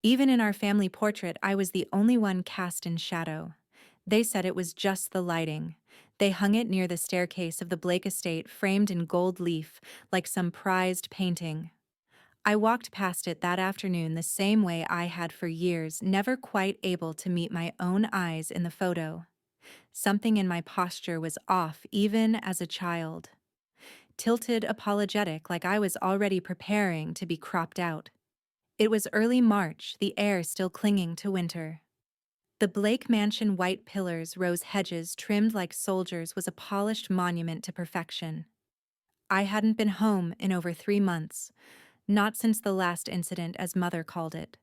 Even in our family portrait, I was the only one cast in shadow. They said it was just the lighting. They hung it near the staircase of the Blake estate, framed in gold leaf, like some prized painting. I walked past it that afternoon the same way I had for years, never quite able to meet my own eyes in the photo. Something in my posture was off, even as a child. Tilted, apologetic, like I was already preparing to be cropped out. It was early March, the air still clinging to winter. The Blake Mansion white pillars, rose hedges trimmed like soldiers was a polished monument to perfection. I hadn't been home in over 3 months, not since the last incident, as Mother called it.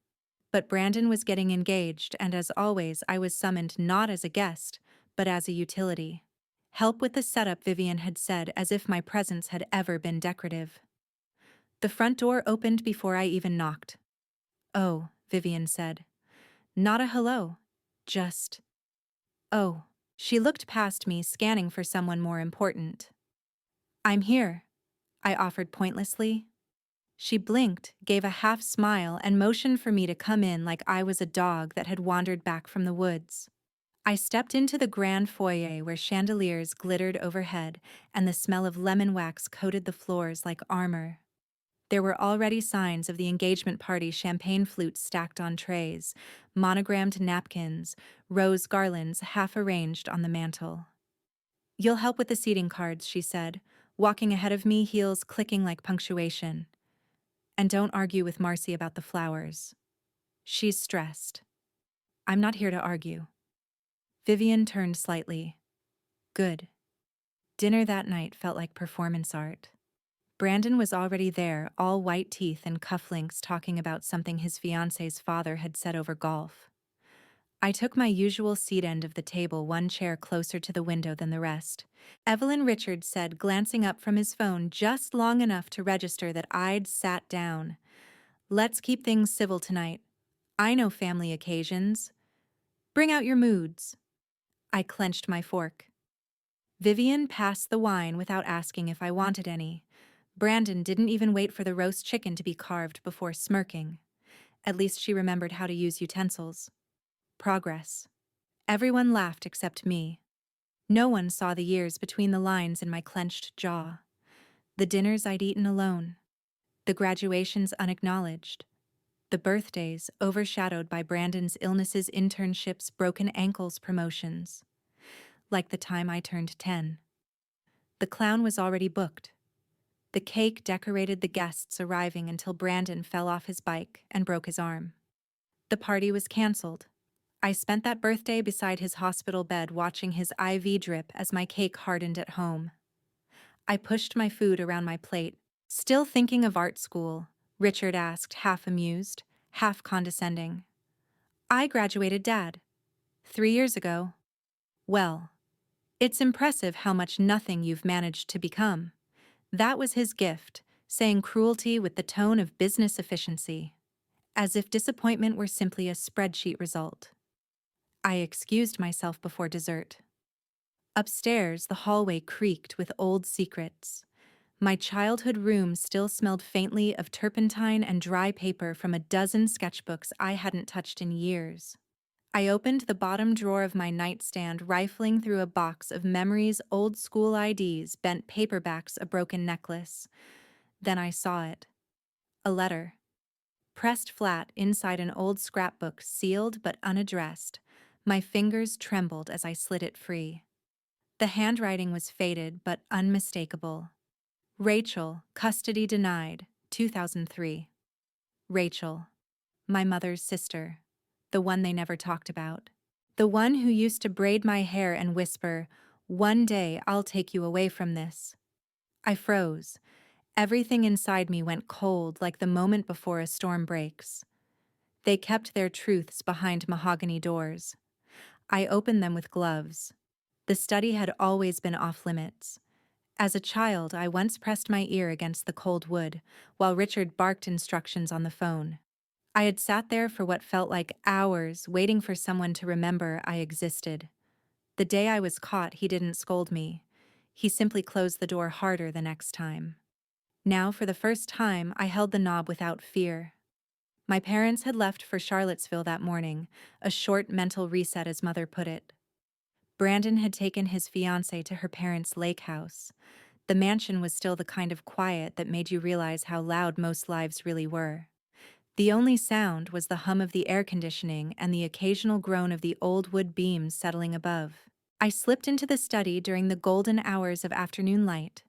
But Brandon was getting engaged, and as always, I was summoned not as a guest, but as a utility. Help with the setup, Vivian had said, as if my presence had ever been decorative. The front door opened before I even knocked. "Oh," Vivian said. Not a hello. Just, "Oh." She looked past me, scanning for someone more important. "I'm here," I offered pointlessly. She blinked, gave a half smile, and motioned for me to come in like I was a dog that had wandered back from the woods. I stepped into the grand foyer where chandeliers glittered overhead and the smell of lemon wax coated the floors like armor. There were already signs of the engagement party: champagne flutes stacked on trays, monogrammed napkins, rose garlands half arranged on the mantel. "You'll help with the seating cards," she said, walking ahead of me, heels clicking like punctuation. "And don't argue with Marcy about the flowers. She's stressed." "I'm not here to argue." Vivian turned slightly. "Good." Dinner that night felt like performance art. Brandon was already there, all white teeth and cufflinks, talking about something his fiancé's father had said over golf. I took my usual seat end of the table, one chair closer to the window than the rest. Evelyn, Richard said, glancing up from his phone just long enough to register that I'd sat down. "Let's keep things civil tonight. I know family occasions. Bring out your moods." I clenched my fork. Vivian passed the wine without asking if I wanted any. Brandon didn't even wait for the roast chicken to be carved before smirking. At least she remembered how to use utensils. Progress. Everyone laughed except me. No one saw the years between the lines in my clenched jaw. The dinners I'd eaten alone. The graduations unacknowledged. The birthdays overshadowed by Brandon's illnesses, internships, broken ankles, promotions. Like the time I turned 10. The clown was already booked. The cake decorated the guests arriving until Brandon fell off his bike and broke his arm. The party was canceled. I spent that birthday beside his hospital bed, watching his IV drip as my cake hardened at home. I pushed my food around my plate. "Still thinking of art school?" Richard asked, half amused, half condescending. "I graduated, Dad. 3 years ago." "Well, it's impressive how much nothing you've managed to become." That was his gift, saying cruelty with the tone of business efficiency, as if disappointment were simply a spreadsheet result. I excused myself before dessert. Upstairs, the hallway creaked with old secrets. My childhood room still smelled faintly of turpentine and dry paper from a dozen sketchbooks I hadn't touched in years. I opened the bottom drawer of my nightstand, rifling through a box of memories, old school IDs, bent paperbacks, a broken necklace. Then I saw it. A letter. Pressed flat inside an old scrapbook, sealed but unaddressed. My fingers trembled as I slid it free. The handwriting was faded but unmistakable. "Rachel, custody denied, 2003. Rachel. My mother's sister. The one they never talked about. The one who used to braid my hair and whisper, 'One day I'll take you away from this.'" I froze. Everything inside me went cold, like the moment before a storm breaks. They kept their truths behind mahogany doors. I opened them with gloves. The study had always been off-limits. As a child, I once pressed my ear against the cold wood, while Richard barked instructions on the phone. I had sat there for what felt like hours, waiting for someone to remember I existed. The day I was caught, he didn't scold me. He simply closed the door harder the next time. Now, for the first time, I held the knob without fear. My parents had left for Charlottesville that morning, a short mental reset as mother put it. Brandon had taken his fiancée to her parents' lake house. The mansion was still the kind of quiet that made you realize how loud most lives really were. The only sound was the hum of the air conditioning and the occasional groan of the old wood beams settling above. I slipped into the study during the golden hours of afternoon light.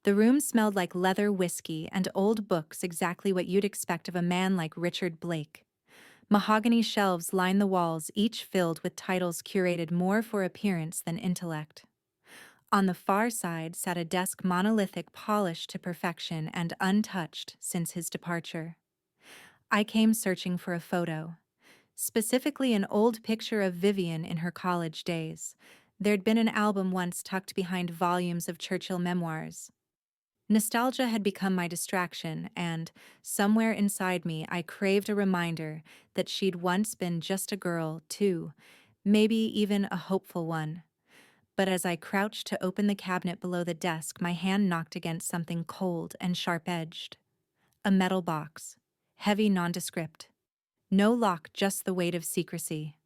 The room smelled like leather whiskey and old books, exactly what you'd expect of a man like Richard Blake. Mahogany shelves lined the walls, each filled with titles curated more for appearance than intellect. On the far side sat a desk monolithic, polished to perfection and untouched since his departure. I came searching for a photo, specifically an old picture of Vivian in her college days. There'd been an album once tucked behind volumes of Churchill memoirs. Nostalgia had become my distraction, and, somewhere inside me, I craved a reminder that she'd once been just a girl, too, maybe even a hopeful one. But as I crouched to open the cabinet below the desk, my hand knocked against something cold and sharp-edged. A metal box, heavy, nondescript. No lock, just the weight of secrecy.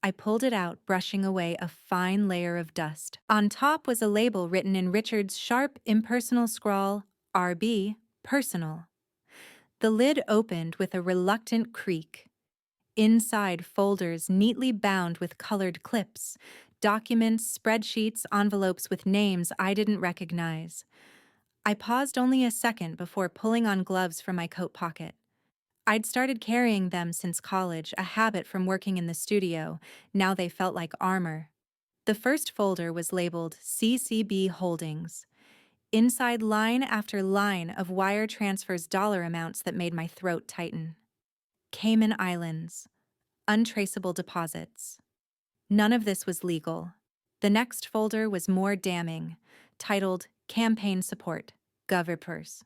I pulled it out, brushing away a fine layer of dust. On top was a label written in Richard's sharp, impersonal scrawl, RB, personal. The lid opened with a reluctant creak. Inside, folders neatly bound with colored clips, documents, spreadsheets, envelopes with names I didn't recognize. I paused only a second before pulling on gloves from my coat pocket. I'd started carrying them since college, a habit from working in the studio. Now they felt like armor. The first folder was labeled CCB Holdings. Inside, line after line of wire transfers, dollar amounts that made my throat tighten. Cayman Islands. Untraceable deposits. None of this was legal. The next folder was more damning, titled Campaign Support, Governors.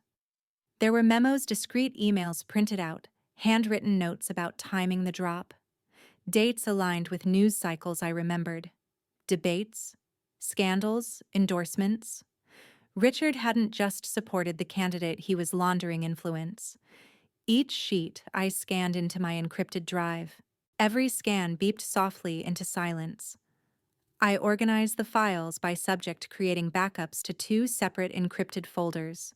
There were memos, discreet emails printed out, handwritten notes about timing the drop. Dates aligned with news cycles I remembered. Debates, scandals, endorsements. Richard hadn't just supported the candidate, he was laundering influence. Each sheet I scanned into my encrypted drive. Every scan beeped softly into silence. I organized the files by subject, creating backups to 2 separate encrypted folders.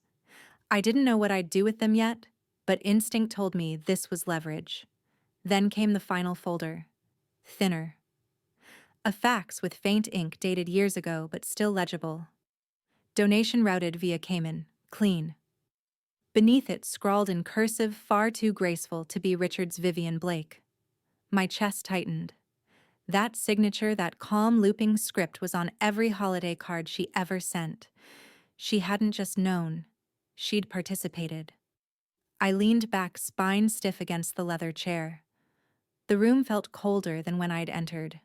I didn't know what I'd do with them yet, but instinct told me this was leverage. Then came the final folder. Thinner. A fax with faint ink dated years ago but still legible. Donation routed via Cayman. Clean. Beneath it, scrawled in cursive far too graceful to be Richard's Vivian Blake. My chest tightened. That signature, that calm looping script was on every holiday card she ever sent. She hadn't just known. She'd participated. I leaned back, spine stiff against the leather chair. The room felt colder than when I'd entered.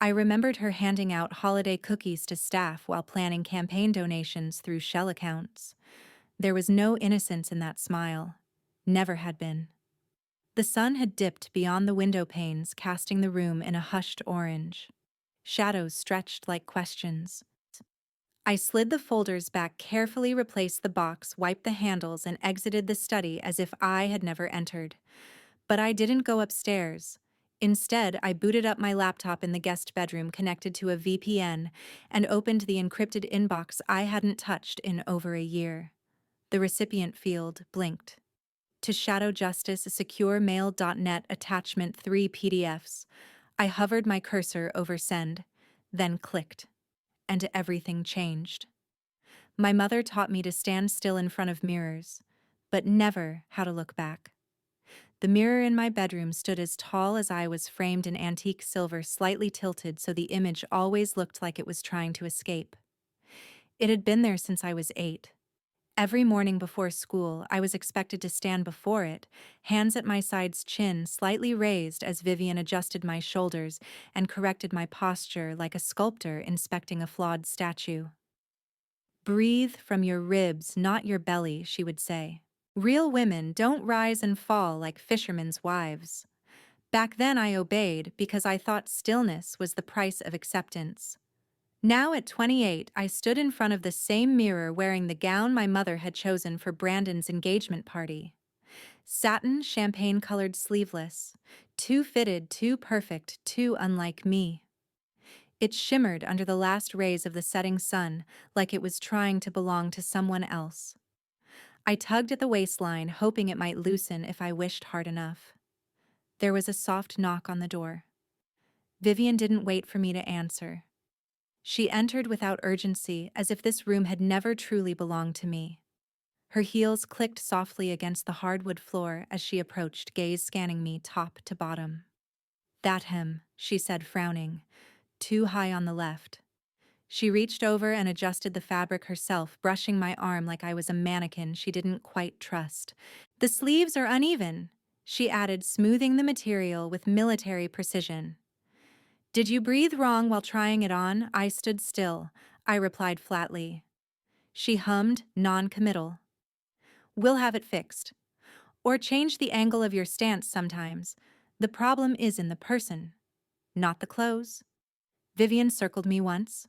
I remembered her handing out holiday cookies to staff while planning campaign donations through shell accounts. There was no innocence in that smile. Never had been. The sun had dipped beyond the window panes, casting the room in a hushed orange. Shadows stretched like questions. I slid the folders back, carefully replaced the box, wiped the handles, and exited the study as if I had never entered. But I didn't go upstairs. Instead, I booted up my laptop in the guest bedroom, connected to a VPN, and opened the encrypted inbox I hadn't touched in over a year. The recipient field blinked. To Shadow Justice, securemail.net, attachment 3 PDFs. I hovered my cursor over send, then clicked, and everything changed. My mother taught me to stand still in front of mirrors, but never how to look back. The mirror in my bedroom stood as tall as I was, framed in antique silver, slightly tilted so the image always looked like it was trying to escape. It had been there since I was 8. Every morning before school, I was expected to stand before it, hands at my sides, chin slightly raised as Vivian adjusted my shoulders and corrected my posture like a sculptor inspecting a flawed statue. "Breathe from your ribs, not your belly," she would say. "Real women don't rise and fall like fishermen's wives." Back then I obeyed because I thought stillness was the price of acceptance. Now at 28, I stood in front of the same mirror wearing the gown my mother had chosen for Brandon's engagement party. Satin champagne-colored sleeveless. Too fitted, too perfect, too unlike me. It shimmered under the last rays of the setting sun, like it was trying to belong to someone else. I tugged at the waistline, hoping it might loosen if I wished hard enough. There was a soft knock on the door. Vivian didn't wait for me to answer. She entered without urgency, as if this room had never truly belonged to me. Her heels clicked softly against the hardwood floor as she approached, gaze scanning me top to bottom. "That hem," she said, frowning. "Too high on the left." She reached over and adjusted the fabric herself, brushing my arm like I was a mannequin she didn't quite trust. "The sleeves are uneven," she added, smoothing the material with military precision. "Did you breathe wrong while trying it on?" I stood still. I replied flatly. She hummed, non-committal. "We'll have it fixed. Or change the angle of your stance sometimes. The problem is in the person, not the clothes." Vivian circled me once,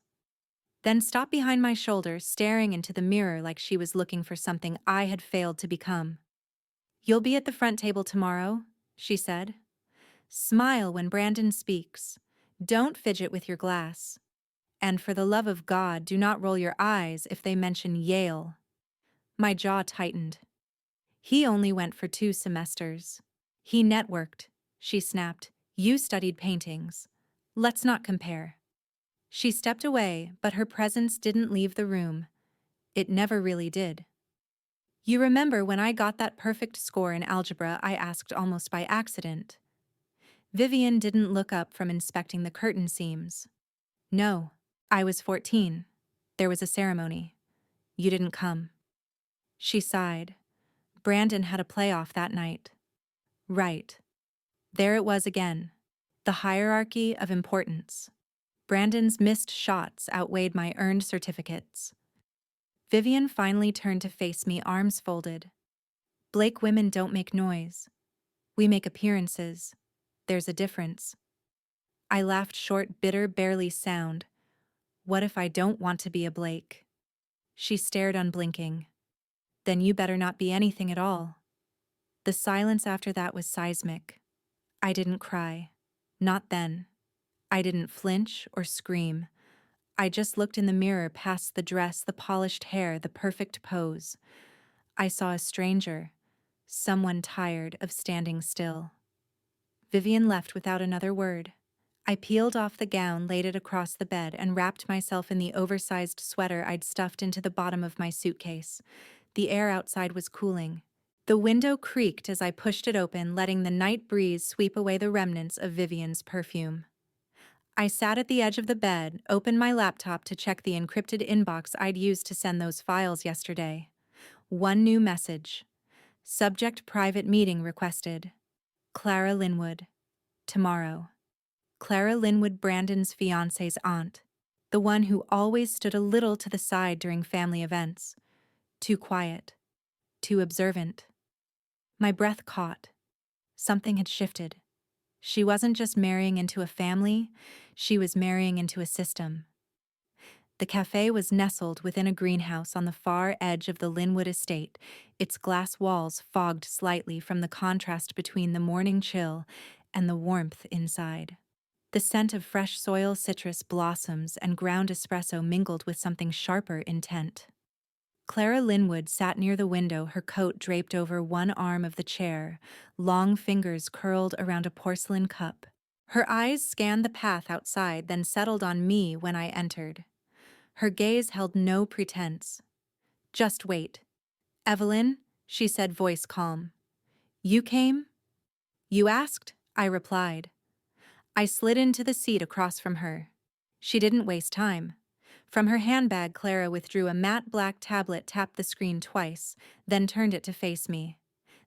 then stopped behind my shoulder, staring into the mirror like she was looking for something I had failed to become. "You'll be at the front table tomorrow," she said. "Smile when Brandon speaks. Don't fidget with your glass. And for the love of God, do not roll your eyes if they mention Yale." My jaw tightened. "He only went for 2 semesters. He networked," she snapped. "You studied paintings. Let's not compare." She stepped away, but her presence didn't leave the room. It never really did. "You remember when I got that perfect score in algebra?" I asked almost by accident. Vivian didn't look up from inspecting the curtain seams. "No, I was 14. There was a ceremony. You didn't come." She sighed. "Brandon had a playoff that night." Right. There it was again. The hierarchy of importance. Brandon's missed shots outweighed my earned certificates. Vivian finally turned to face me, arms folded. "Blake women don't make noise. We make appearances. There's a difference." I laughed, short, bitter, barely sound. "What if I don't want to be a Blake?" She stared, unblinking. "Then you better not be anything at all." The silence after that was seismic. I didn't cry. Not then. I didn't flinch or scream. I just looked in the mirror, past the dress, the polished hair, the perfect pose. I saw a stranger, someone tired of standing still. Vivian left without another word. I peeled off the gown, laid it across the bed, and wrapped myself in the oversized sweater I'd stuffed into the bottom of my suitcase. The air outside was cooling. The window creaked as I pushed it open, letting the night breeze sweep away the remnants of Vivian's perfume. I sat at the edge of the bed, opened my laptop to check the encrypted inbox I'd used to send those files yesterday. One new message. Subject: private meeting requested. Clara Linwood. Tomorrow. Clara Linwood, Brandon's fiance's aunt. The one who always stood a little to the side during family events. Too quiet. Too observant. My breath caught. Something had shifted. She wasn't just marrying into a family, she was marrying into a system. The cafe was nestled within a greenhouse on the far edge of the Linwood estate, its glass walls fogged slightly from the contrast between the morning chill and the warmth inside. The scent of fresh soil, citrus blossoms, and ground espresso mingled with something sharper intent. Clara Linwood sat near the window, her coat draped over one arm of the chair, long fingers curled around a porcelain cup. Her eyes scanned the path outside, then settled on me when I entered. Her gaze held no pretense. "Just wait. Evelyn," she said, voice calm. "You came?" "You asked," I replied. I slid into the seat across from her. She didn't waste time. From her handbag, Clara withdrew a matte black tablet, tapped the screen twice, then turned it to face me.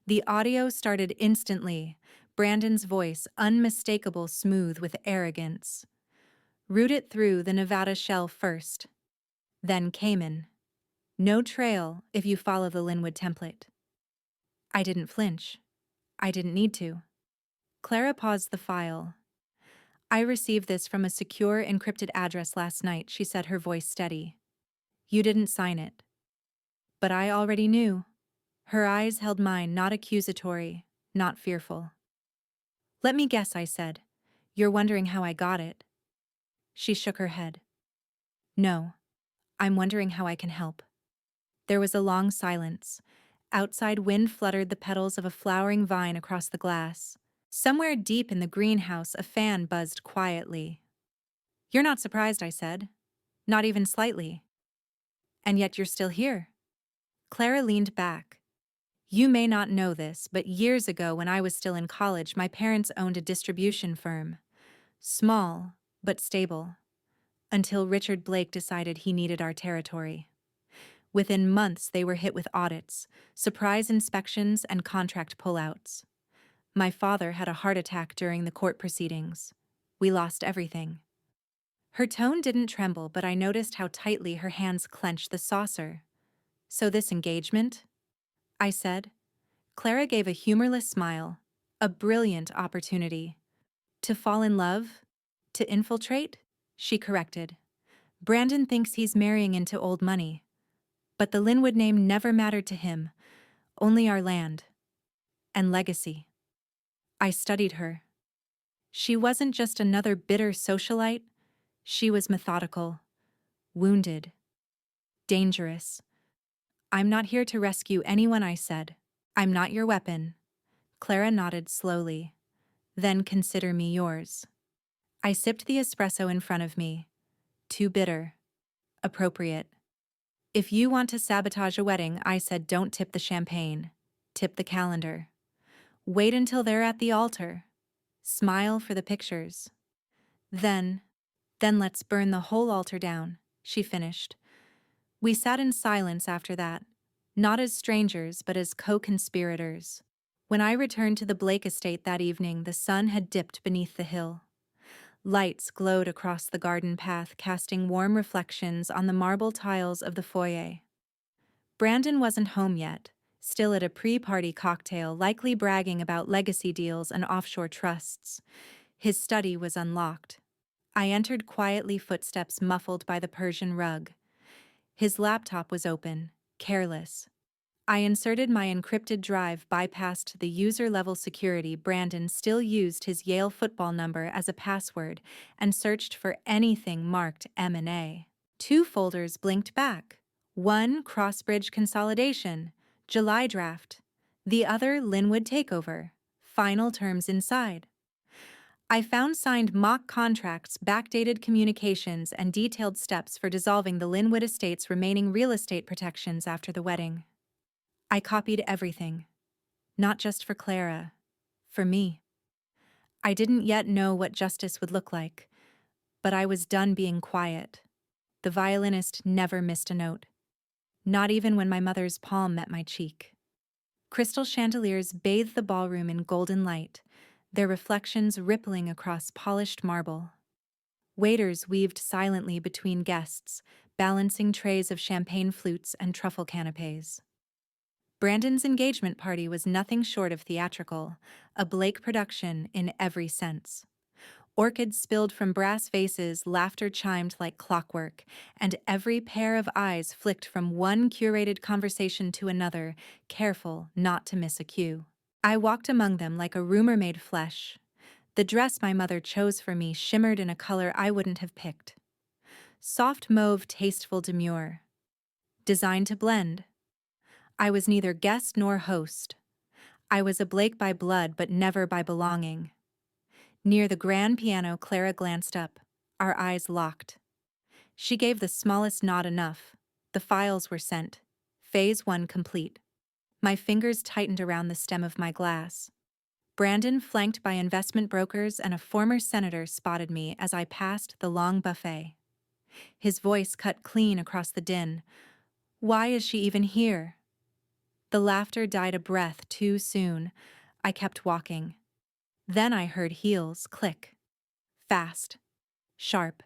The audio started instantly, Brandon's voice unmistakable, smooth with arrogance. "Root it through the Nevada shell first. Then Cayman. No trail if you follow the Linwood template." I didn't flinch. I didn't need to. Clara paused the file. "I received this from a secure, encrypted address last night," she said, her voice steady. "You didn't sign it." "But I already knew." Her eyes held mine, not accusatory, not fearful. Let me guess, I said. You're wondering how I got it. She shook her head. No, I'm wondering how I can help. There was a long silence. Outside, wind fluttered the petals of a flowering vine across the glass. Somewhere deep in the greenhouse, a fan buzzed quietly. You're not surprised, I said. Not even slightly. And yet you're still here. Clara leaned back. You may not know this, but years ago when I was still in college, my parents owned a distribution firm. Small, but stable. Until Richard Blake decided he needed our territory. Within months, they were hit with audits, surprise inspections, and contract pullouts. My father had a heart attack during the court proceedings. We lost everything. Her tone didn't tremble, but I noticed how tightly her hands clenched the saucer. So this engagement? I said. Clara gave a humorless smile. A brilliant opportunity. To fall in love? To infiltrate? She corrected. Brandon thinks he's marrying into old money. But the Linwood name never mattered to him. Only our land. And legacy. I studied her. She wasn't just another bitter socialite. She was methodical. Wounded. Dangerous. I'm not here to rescue anyone, I said. I'm not your weapon. Clara nodded slowly. Then consider me yours. I sipped the espresso in front of me. Too bitter. Appropriate. If you want to sabotage a wedding, I said, don't tip the champagne. Tip the calendar. Wait until they're at the altar. Smile for the pictures. Then let's burn the whole altar down, she finished. We sat in silence after that, not as strangers but as co-conspirators. When I returned to the Blake estate that evening, the sun had dipped beneath the hill. Lights glowed across the garden path, casting warm reflections on the marble tiles of the foyer. Brandon wasn't home yet, still at a pre-party cocktail, likely bragging about legacy deals and offshore trusts. His study was unlocked. I entered quietly, footsteps muffled by the Persian rug. His laptop was open, careless. I inserted my encrypted drive, bypassed the user-level security. Brandon still used his Yale football number as a password and searched for anything marked M&A. 2 folders blinked back. One, Crossbridge Consolidation, July draft. The other, Linwood Takeover, final terms inside. I found signed mock contracts, backdated communications, and detailed steps for dissolving the Linwood estate's remaining real estate protections after the wedding. I copied everything. Not just for Clara. For me. I didn't yet know what justice would look like, but I was done being quiet. The violinist never missed a note. Not even when my mother's palm met my cheek. Crystal chandeliers bathed the ballroom in golden light, their reflections rippling across polished marble. Waiters weaved silently between guests, balancing trays of champagne flutes and truffle canapes. Brandon's engagement party was nothing short of theatrical, a Blake production in every sense. Orchids spilled from brass vases, laughter chimed like clockwork, and every pair of eyes flicked from one curated conversation to another, careful not to miss a cue. I walked among them like a rumor made flesh. The dress my mother chose for me shimmered in a color I wouldn't have picked. Soft mauve, tasteful demure. Designed to blend. I was neither guest nor host. I was a Blake by blood but never by belonging. Near the grand piano, Clara glanced up, our eyes locked. She gave the smallest nod. Enough. The files were sent. Phase 1 complete. My fingers tightened around the stem of my glass. Brandon, flanked by investment brokers and a former senator, spotted me as I passed the long buffet. His voice cut clean across the din. Why is she even here? The laughter died a breath too soon. I kept walking. Then I heard heels click. Fast. Sharp.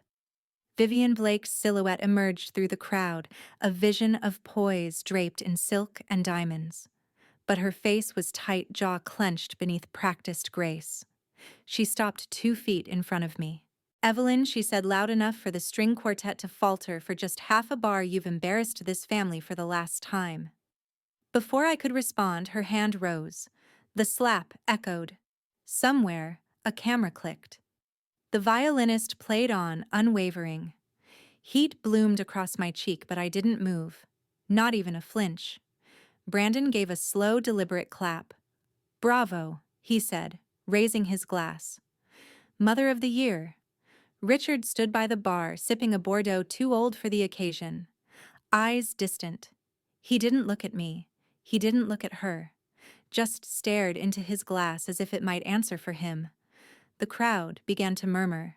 Vivian Blake's silhouette emerged through the crowd, a vision of poise draped in silk and diamonds. But her face was tight, jaw clenched beneath practiced grace. She stopped 2 feet in front of me. Evelyn, she said loud enough for the string quartet to falter, for just half a bar you've embarrassed this family for the last time. Before I could respond, her hand rose. The slap echoed. Somewhere, a camera clicked. The violinist played on, unwavering. Heat bloomed across my cheek, but I didn't move. Not even a flinch. Brandon gave a slow, deliberate clap. "Bravo," he said, raising his glass. "Mother of the Year." Richard stood by the bar, sipping a Bordeaux too old for the occasion. Eyes distant. He didn't look at me. He didn't look at her. Just stared into his glass as if it might answer for him. The crowd began to murmur.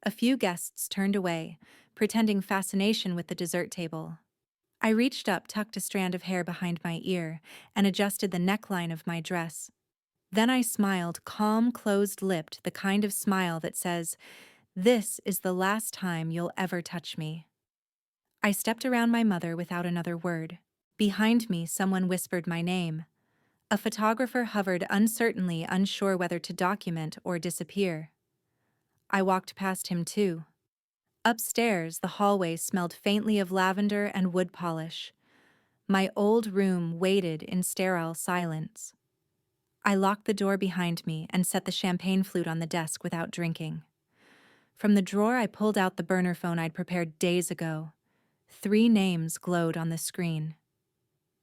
A few guests turned away, pretending fascination with the dessert table. I reached up, tucked a strand of hair behind my ear, and adjusted the neckline of my dress. Then I smiled, calm, closed-lipped, the kind of smile that says, "This is the last time you'll ever touch me." I stepped around my mother without another word. Behind me, someone whispered my name. A photographer hovered uncertainly, unsure whether to document or disappear. I walked past him too. Upstairs, the hallway smelled faintly of lavender and wood polish. My old room waited in sterile silence. I locked the door behind me and set the champagne flute on the desk without drinking. From the drawer, I pulled out the burner phone I'd prepared days ago. 3 names glowed on the screen.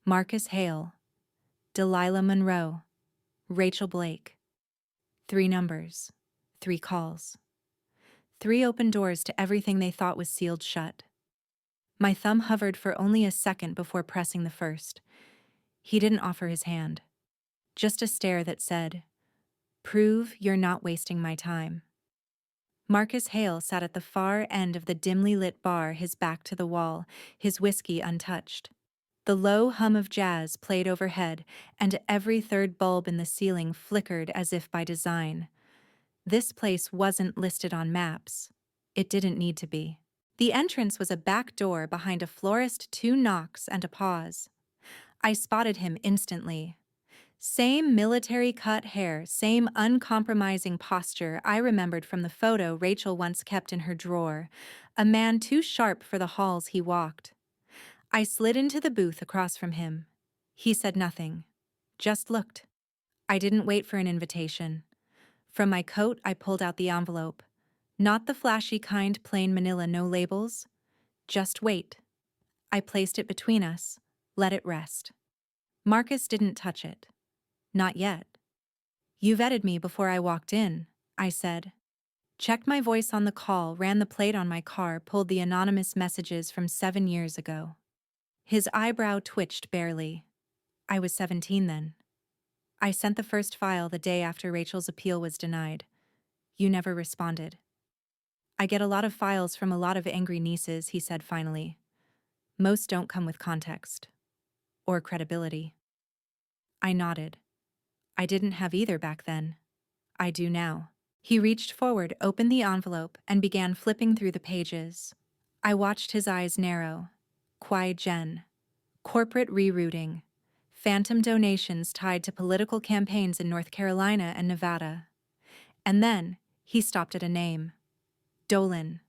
Marcus Hale, Delilah Monroe, Rachel Blake. 3 numbers, 3 calls. 3 open doors to everything they thought was sealed shut. My thumb hovered for only a second before pressing the first. He didn't offer his hand. Just a stare that said, "Prove you're not wasting my time." Marcus Hale sat at the far end of the dimly lit bar, his back to the wall, his whiskey untouched. The low hum of jazz played overhead, and every third bulb in the ceiling flickered as if by design. This place wasn't listed on maps. It didn't need to be. The entrance was a back door behind a florist, 2 knocks and a pause. I spotted him instantly. Same military-cut hair, same uncompromising posture I remembered from the photo Rachel once kept in her drawer, a man too sharp for the halls he walked. I slid into the booth across from him. He said nothing, just looked. I didn't wait for an invitation. From my coat, I pulled out the envelope. Not the flashy kind, plain manila, no labels. Just wait. I placed it between us, let it rest. Marcus didn't touch it. Not yet. "You vetted me before I walked in," I said. Checked my voice on the call, ran the plate on my car, pulled the anonymous messages from 7 years ago. His eyebrow twitched barely. I was 17 then. "I sent the first file the day after Rachel's appeal was denied. You never responded." "I get a lot of files from a lot of angry nieces," he said finally. "Most don't come with context. Or credibility." I nodded. I didn't have either back then. I do now. He reached forward, opened the envelope, and began flipping through the pages. I watched his eyes narrow. Kwai Jen. Corporate rerouting. Phantom donations tied to political campaigns in North Carolina and Nevada. And then, he stopped at a name. Dolan.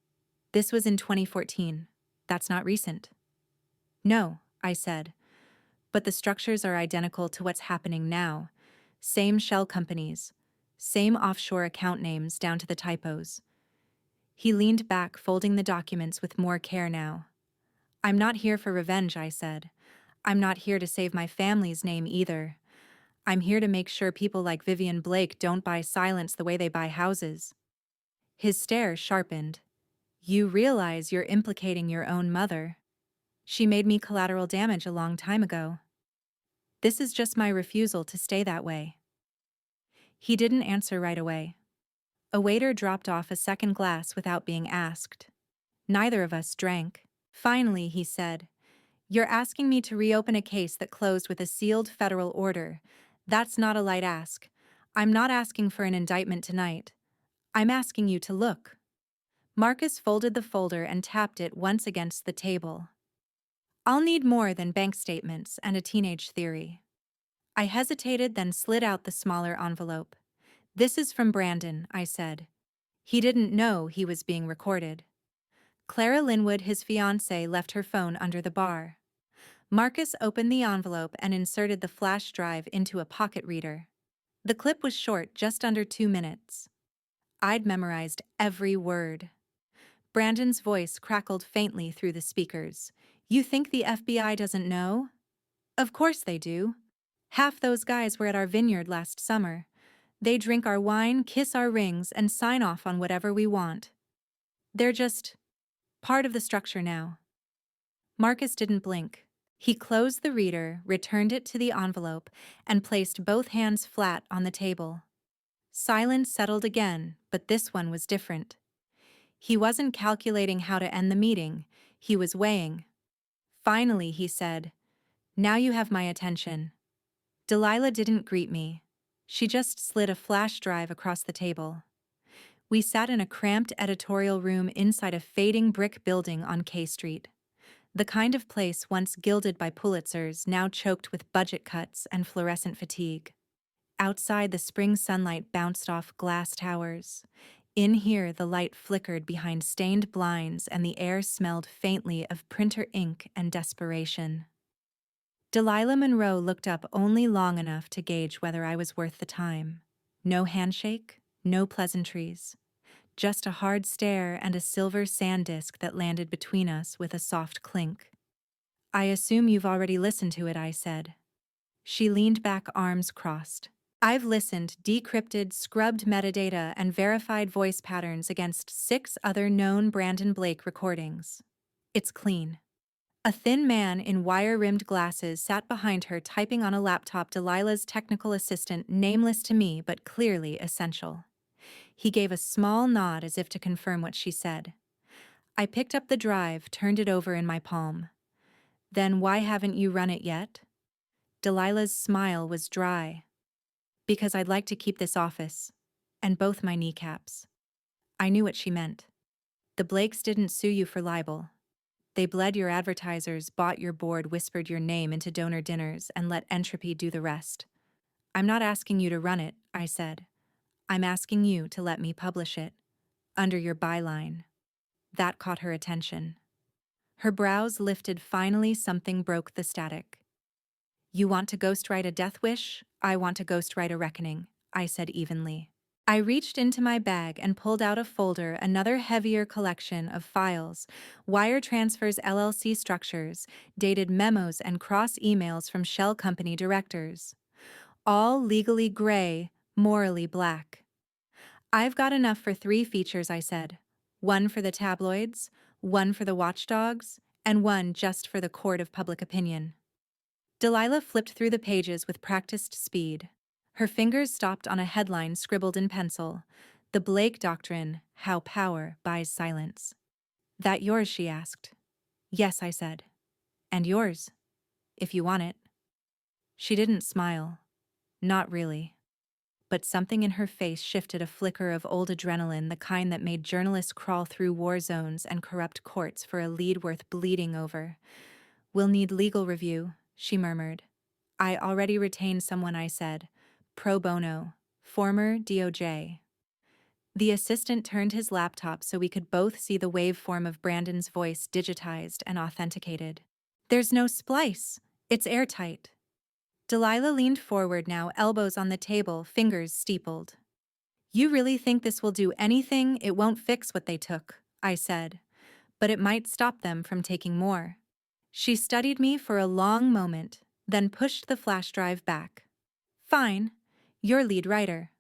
This was in 2014. That's not recent. "No," I said. "But the structures are identical to what's happening now. Same shell companies. Same offshore account names down to the typos." He leaned back, folding the documents with more care now. "I'm not here for revenge," I said. "I'm not here to save my family's name either. I'm here to make sure people like Vivian Blake don't buy silence the way they buy houses." His stare sharpened. "You realize you're implicating your own mother. She made me collateral damage a long time ago. This is just my refusal to stay that way." He didn't answer right away. A waiter dropped off a second glass without being asked. Neither of us drank. Finally, he said, "You're asking me to reopen a case that closed with a sealed federal order. That's not a light ask. I'm not asking for an indictment tonight. I'm asking you to look." Marcus folded the folder and tapped it once against the table. "I'll need more than bank statements and a teenage theory." I hesitated, then slid out the smaller envelope. "This is from Brandon," I said. He didn't know he was being recorded. Clara Linwood, his fiancée, left her phone under the bar. Marcus opened the envelope and inserted the flash drive into a pocket reader. The clip was short, just under 2 minutes. I'd memorized every word. Brandon's voice crackled faintly through the speakers. "You think the FBI doesn't know? Of course they do. Half those guys were at our vineyard last summer. They drink our wine, kiss our rings, and sign off on whatever we want. They're just part of the structure now." Marcus didn't blink. He closed the reader, returned it to the envelope, and placed both hands flat on the table. Silence settled again, but this one was different. He wasn't calculating how to end the meeting, he was weighing. Finally, he said, "Now you have my attention." Delilah didn't greet me. She just slid a flash drive across the table. We sat in a cramped editorial room inside a fading brick building on K Street. The kind of place once gilded by Pulitzers, now choked with budget cuts and fluorescent fatigue. Outside, the spring sunlight bounced off glass towers. In here, the light flickered behind stained blinds and the air smelled faintly of printer ink and desperation. Delilah Monroe looked up only long enough to gauge whether I was worth the time. No handshake, no pleasantries. Just a hard stare and a silver sand disk that landed between us with a soft clink. "I assume you've already listened to it," I said. She leaned back, arms crossed. "I've listened, decrypted, scrubbed metadata, and verified voice patterns against 6 other known Brandon Blake recordings. It's clean." A thin man in wire-rimmed glasses sat behind her, typing on a laptop. Delilah's technical assistant, nameless to me but clearly essential. He gave a small nod as if to confirm what she said. I picked up the drive, turned it over in my palm. "Then why haven't you run it yet?" Delilah's smile was dry. "Because I'd like to keep this office. And both my kneecaps." I knew what she meant. "The Blakes didn't sue you for libel. They bled your advertisers, bought your board, whispered your name into donor dinners, and let entropy do the rest. I'm not asking you to run it," I said. "I'm asking you to let me publish it. Under your byline." That caught her attention. Her brows lifted. Finally, something broke the static. "You want to ghostwrite a death wish? I want to ghostwrite a reckoning," I said evenly. I reached into my bag and pulled out a folder, another heavier collection of files, wire transfers, LLC structures, dated memos, and cross-emails from shell company directors. All legally gray, morally black. "I've got enough for 3 features," I said. "One for the tabloids, one for the watchdogs, and one just for the court of public opinion." Delilah flipped through the pages with practiced speed. Her fingers stopped on a headline scribbled in pencil. "The Blake Doctrine, How Power Buys Silence." "That yours?" she asked. "Yes," I said. "And yours, if you want it." She didn't smile. Not really. But something in her face shifted, a flicker of old adrenaline, the kind that made journalists crawl through war zones and corrupt courts for a lead worth bleeding over. "We'll need legal review," she murmured. "I already retained someone," I said. "Pro bono. Former DOJ." The assistant turned his laptop so we could both see the waveform of Brandon's voice digitized and authenticated. "There's no splice. It's airtight." Delilah leaned forward now, elbows on the table, fingers steepled. "You really think this will do anything? It won't fix what they took," I said. "But it might stop them from taking more." She studied me for a long moment, then pushed the flash drive back. "Fine. You're lead writer.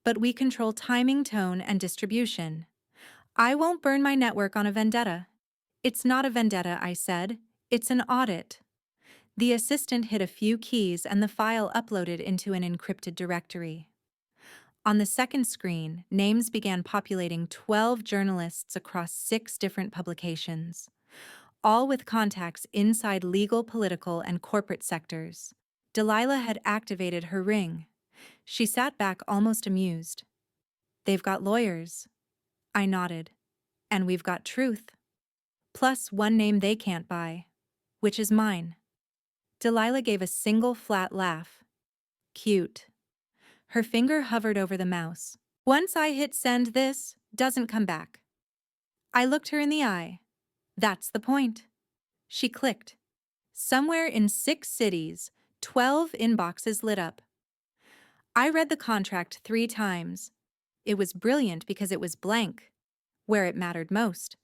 But we control timing, tone, and distribution. I won't burn my network on a vendetta." "It's not a vendetta," I said. "It's an audit." The assistant hit a few keys and the file uploaded into an encrypted directory. On the second screen, names began populating. 12 journalists across 6 different publications, all with contacts inside legal, political, and corporate sectors. Delilah had activated her ring. She sat back, almost amused. "They've got lawyers." I nodded. "And we've got truth. Plus one name they can't buy, which is mine." Delilah gave a single flat laugh. "Cute." Her finger hovered over the mouse. "Once I hit send, this doesn't come back." I looked her in the eye. "That's the point." She clicked. Somewhere in 6 cities, 12 inboxes lit up. I read the contract 3 times. It was brilliant because it was blank, where it mattered most.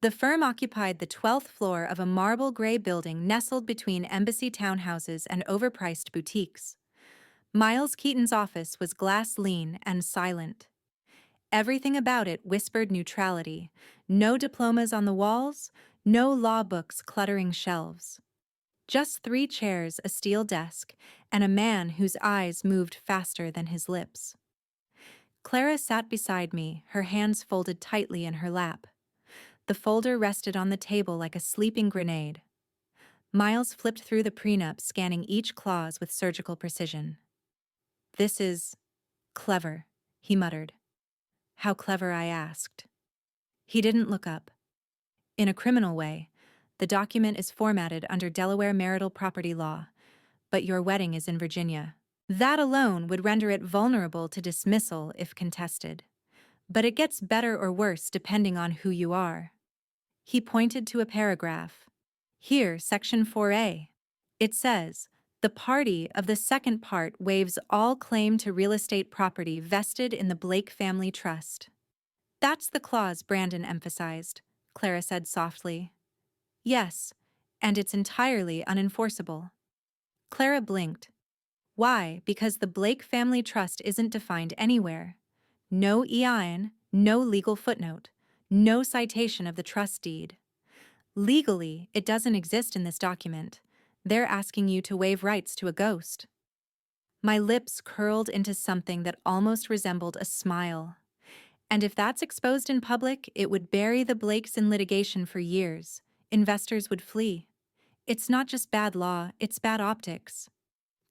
The firm occupied the 12th floor of a marble gray building nestled between embassy townhouses and overpriced boutiques. Miles Keaton's office was glass-lean and silent. Everything about it whispered neutrality. No diplomas on the walls, no law books cluttering shelves. Just 3 chairs, a steel desk, and a man whose eyes moved faster than his lips. Clara sat beside me, her hands folded tightly in her lap. The folder rested on the table like a sleeping grenade. Miles flipped through the prenup, scanning each clause with surgical precision. "This is clever," he muttered. "How clever?" I asked. He didn't look up. "In a criminal way, the document is formatted under Delaware marital property law, but your wedding is in Virginia. That alone would render it vulnerable to dismissal if contested. But it gets better or worse depending on who you are." He pointed to a paragraph. "Here, Section 4A. It says, 'The party of the second part waives all claim to real estate property vested in the Blake Family Trust.'" "That's the clause," Brandon emphasized. Clara said softly. "Yes, and it's entirely unenforceable." Clara blinked. "Why?" "Because the Blake Family Trust isn't defined anywhere. No EIN, no legal footnote, no citation of the trust deed. Legally, it doesn't exist in this document. They're asking you to waive rights to a ghost." My lips curled into something that almost resembled a smile. And if that's exposed in public, it would bury the Blakes in litigation for years. Investors would flee. It's not just bad law, it's bad optics.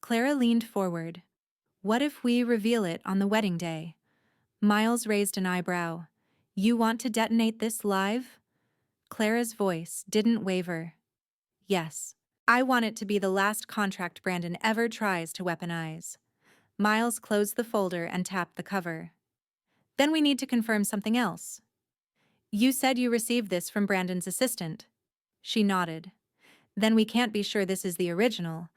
Clara leaned forward. "What if we reveal it on the wedding day?" Miles raised an eyebrow. "You want to detonate this live?" Clara's voice didn't waver. "Yes. I want it to be the last contract Brandon ever tries to weaponize." Miles closed the folder and tapped the cover. "Then we need to confirm something else. You said you received this from Brandon's assistant." She nodded. "Then we can't be sure this is the original.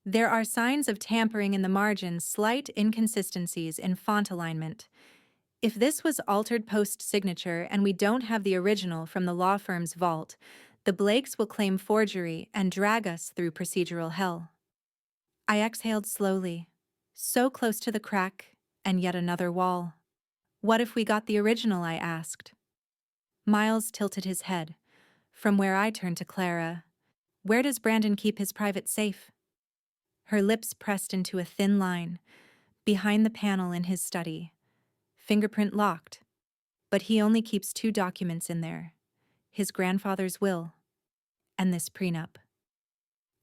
There are signs of tampering in the margins, slight inconsistencies in font alignment. If this was altered post-signature and we don't have the original from the law firm's vault, the Blakes will claim forgery and drag us through procedural hell." I exhaled slowly. So close to the crack, and yet another wall. "What if we got the original?" I asked. Miles tilted his head. From where I turned to Clara. "Where does Brandon keep his private safe?" Her lips pressed into a thin line. "Behind the panel in his study. Fingerprint locked. But he only keeps 2 documents in there. His grandfather's will. And this prenup."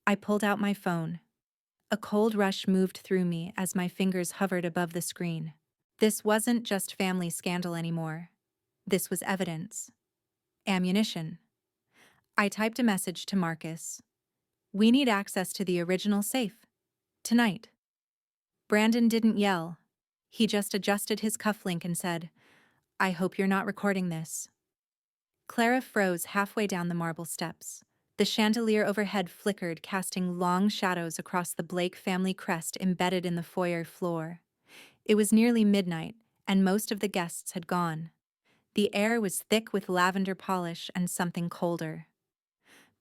I pulled out my phone. A cold rush moved through me as my fingers hovered above the screen. This wasn't just family scandal anymore. This was evidence. Ammunition. I typed a message to Marcus. "We need access to the original safe. Tonight." Brandon didn't yell. He just adjusted his cufflink and said, "I hope you're not recording this." Clara froze halfway down the marble steps. The chandelier overhead flickered, casting long shadows across the Blake family crest embedded in the foyer floor. It was nearly midnight, and most of the guests had gone. The air was thick with lavender polish and something colder.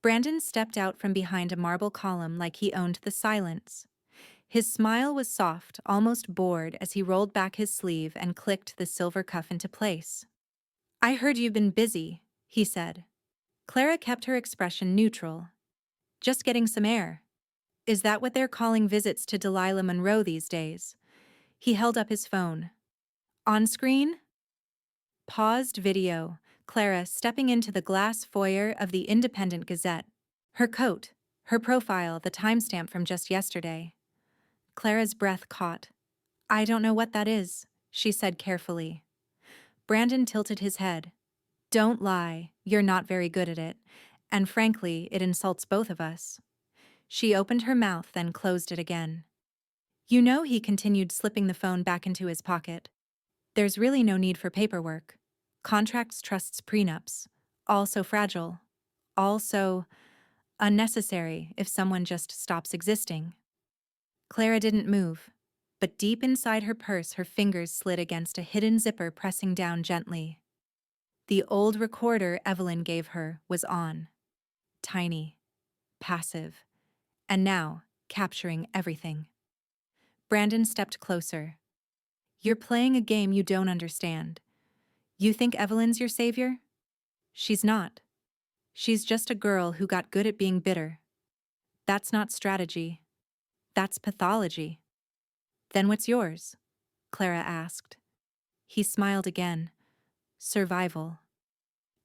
Brandon stepped out from behind a marble column like he owned the silence. His smile was soft, almost bored, as he rolled back his sleeve and clicked the silver cuff into place. "I heard you've been busy," he said. Clara kept her expression neutral. "Just getting some air." "Is that what they're calling visits to Delilah Monroe these days?" He held up his phone. "On screen?" Paused video. Clara stepping into the glass foyer of the Independent Gazette. Her coat, her profile, the timestamp from just yesterday. Clara's breath caught. "I don't know what that is," she said carefully. Brandon tilted his head. "Don't lie, you're not very good at it, and frankly, it insults both of us." She opened her mouth, then closed it again. "You know," he continued, slipping the phone back into his pocket, "there's really no need for paperwork. Contracts, trusts, prenups. All so fragile. All so—" Unnecessary if someone just stops existing. Clara didn't move, but deep inside her purse, her fingers slid against a hidden zipper, pressing down gently. The old recorder Evelyn gave her was on. Tiny, passive, and now capturing everything. Brandon stepped closer. You're playing a game you don't understand. You think Evelyn's your savior? She's not. She's just a girl who got good at being bitter. That's not strategy. That's pathology. Then what's yours? Clara asked. He smiled again. Survival.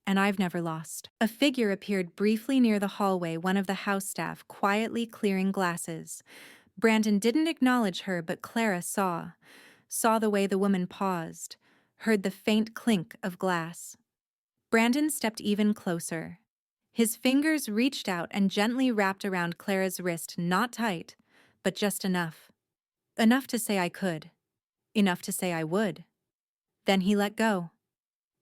And I've never lost. A figure appeared briefly near the hallway, one of the house staff, quietly clearing glasses. Brandon didn't acknowledge her, but Clara saw the way the woman paused, heard the faint clink of glass. Brandon stepped even closer. His fingers reached out and gently wrapped around Clara's wrist, not tight, but just enough. Enough to say I could. Enough to say I would. Then he let go.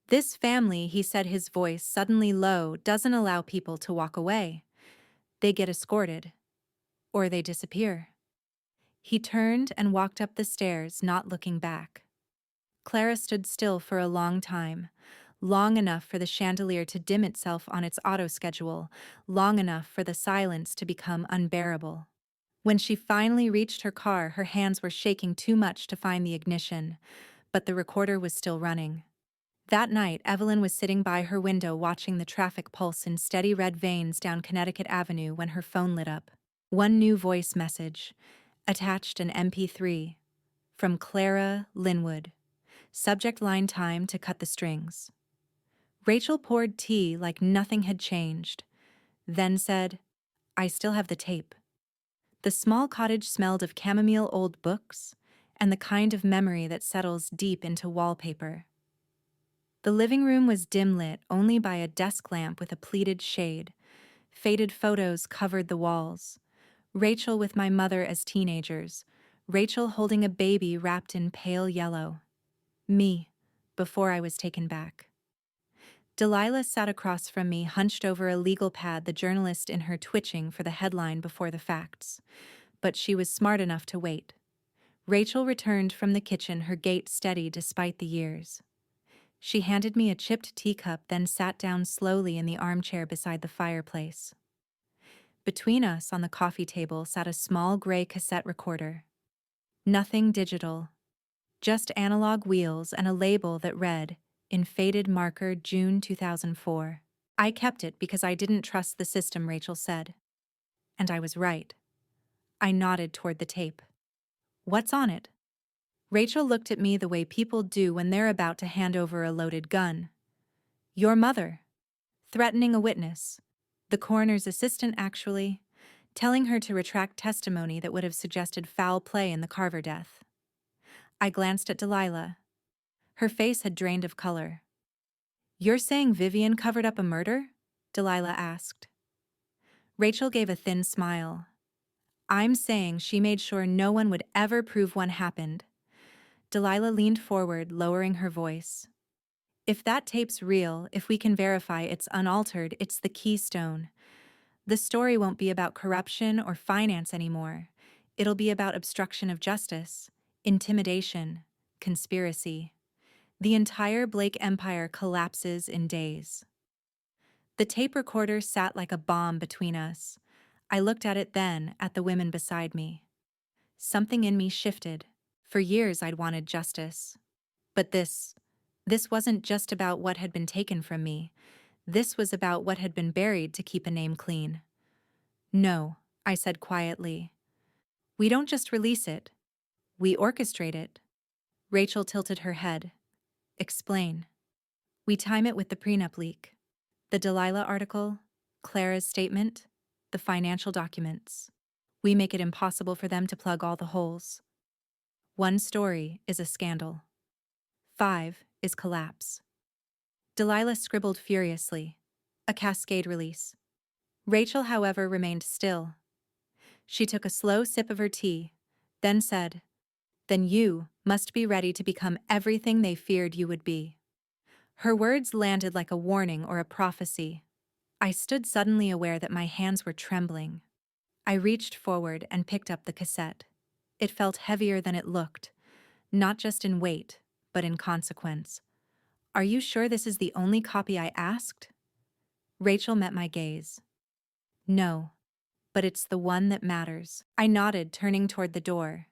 This family, he said, his voice suddenly low, doesn't allow people to walk away. They get escorted. Or they disappear. He turned and walked up the stairs, not looking back. Clara stood still for a long time, long enough for the chandelier to dim itself on its auto-schedule, long enough for the silence to become unbearable. When she finally reached her car, her hands were shaking too much to find the ignition, but the recorder was still running. That night, Evelyn was sitting by her window watching the traffic pulse in steady red veins down Connecticut Avenue when her phone lit up. One new voice message, attached an MP3, from Clara Linwood. Subject line: time to cut the strings. Rachel poured tea like nothing had changed, then said, I still have the tape. The small cottage smelled of chamomile, old books, and the kind of memory that settles deep into wallpaper. The living room was dim lit only by a desk lamp with a pleated shade. Faded photos covered the walls. Rachel with my mother as teenagers. Rachel holding a baby wrapped in pale yellow. Me, before I was taken back. Delilah sat across from me, hunched over a legal pad, the journalist in her twitching for the headline before the facts. But she was smart enough to wait. Rachel returned from the kitchen, her gait steady despite the years. She handed me a chipped teacup, then sat down slowly in the armchair beside the fireplace. Between us on the coffee table sat a small gray cassette recorder. Nothing digital, just analog wheels and a label that read, in faded marker, June 2004. I kept it because I didn't trust the system, Rachel said. And I was right. I nodded toward the tape. What's on it? Rachel looked at me the way people do when they're about to hand over a loaded gun. Your mother. Threatening a witness. The coroner's assistant, actually. Telling her to retract testimony that would have suggested foul play in the Carver death. I glanced at Delilah. Her face had drained of color. You're saying Vivian covered up a murder? Delilah asked. Rachel gave a thin smile. I'm saying she made sure no one would ever prove one happened. Delilah leaned forward, lowering her voice. If that tape's real, if we can verify it's unaltered, it's the keystone. The story won't be about corruption or finance anymore. It'll be about obstruction of justice, intimidation, conspiracy. The entire Blake empire collapses in days. The tape recorder sat like a bomb between us. I looked at it then, at the women beside me. Something in me shifted. For years I'd wanted justice. But this wasn't just about what had been taken from me. This was about what had been buried to keep a name clean. No, I said quietly. We don't just release it. We orchestrate it. Rachel tilted her head. Explain. We time it with the prenup leak. The Delilah article, Clara's statement, the financial documents. We make it impossible for them to plug all the holes. 1 story is a scandal. 5 is collapse. Delilah scribbled furiously. A cascade release. Rachel, however, remained still. She took a slow sip of her tea, then said, Then you must be ready to become everything they feared you would be. Her words landed like a warning or a prophecy. I stood suddenly aware that my hands were trembling. I reached forward and picked up the cassette. It felt heavier than it looked, not just in weight, but in consequence. Are you sure this is the only copy I asked? Rachel met my gaze. No, but it's the one that matters. I nodded, turning toward the door.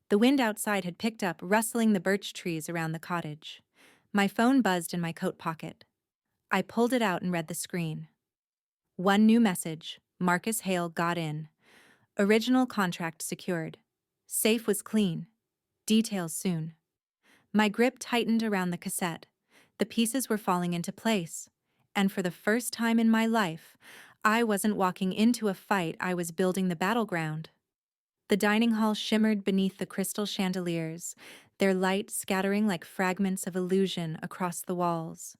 The wind outside had picked up, rustling the birch trees around the cottage. My phone buzzed in my coat pocket. I pulled it out and read the screen. One new message: Marcus Hale got in. Original contract secured. Safe was clean. Details soon. My grip tightened around the cassette. The pieces were falling into place. And for the first time in my life, I wasn't walking into a fight, I was building the battleground. The dining hall shimmered beneath the crystal chandeliers, their light scattering like fragments of illusion across the walls.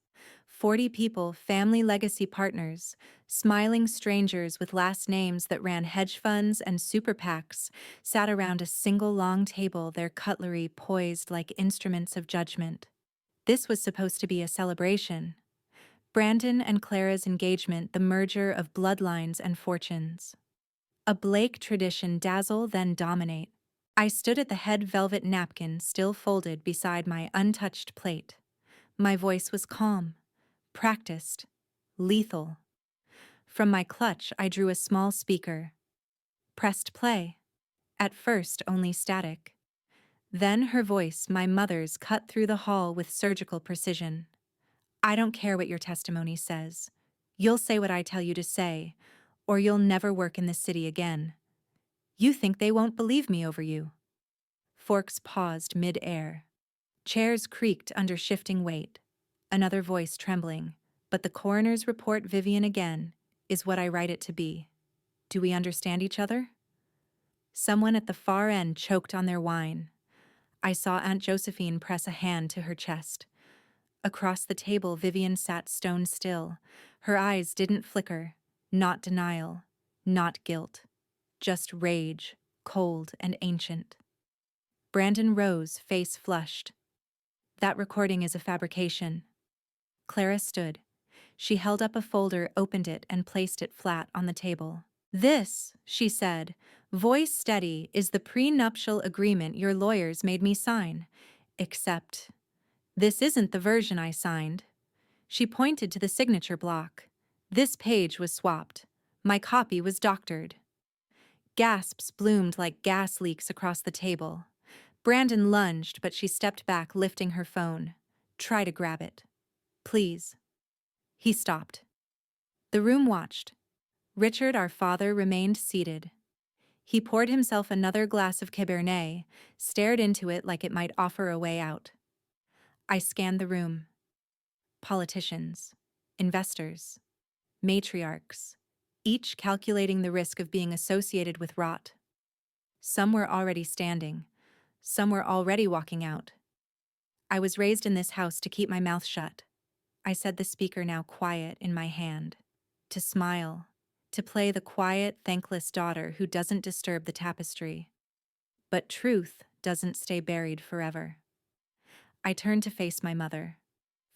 40 people, family legacy partners, smiling strangers with last names that ran hedge funds and super PACs, sat around a single long table, their cutlery poised like instruments of judgment. This was supposed to be a celebration. Brandon and Clara's engagement, the merger of bloodlines and fortunes. A Blake tradition, dazzle then dominate. I stood at the head velvet napkin still folded beside my untouched plate. My voice was calm, practiced, lethal. From my clutch I drew a small speaker. Pressed play. At first only static. Then her voice, my mother's, cut through the hall with surgical precision. I don't care what your testimony says. You'll say what I tell you to say, or you'll never work in this city again. You think they won't believe me over you? Forks paused mid-air. Chairs creaked under shifting weight. Another voice trembling. But the coroner's report, Vivian again, is what I write it to be. Do we understand each other? Someone at the far end choked on their wine. I saw Aunt Josephine press a hand to her chest. Across the table, Vivian sat stone still. Her eyes didn't flicker. Not denial. Not guilt. Just rage, cold and ancient. Brandon rose, face flushed. That recording is a fabrication. Clara stood. She held up a folder, opened it, and placed it flat on the table. This, she said, voice steady, is the prenuptial agreement your lawyers made me sign. Except, this isn't the version I signed. She pointed to the signature block. This page was swapped. My copy was doctored. Gasps bloomed like gas leaks across the table. Brandon lunged, but she stepped back, lifting her phone. Try to grab it. Please. He stopped. The room watched. Richard, our father, remained seated. He poured himself another glass of Cabernet, stared into it like it might offer a way out. I scanned the room. Politicians, investors, matriarchs, each calculating the risk of being associated with rot. Some were already standing. Some were already walking out. I was raised in this house to keep my mouth shut. I said, the speaker now quiet in my hand. To smile. To play the quiet, thankless daughter who doesn't disturb the tapestry. But truth doesn't stay buried forever. I turned to face my mother.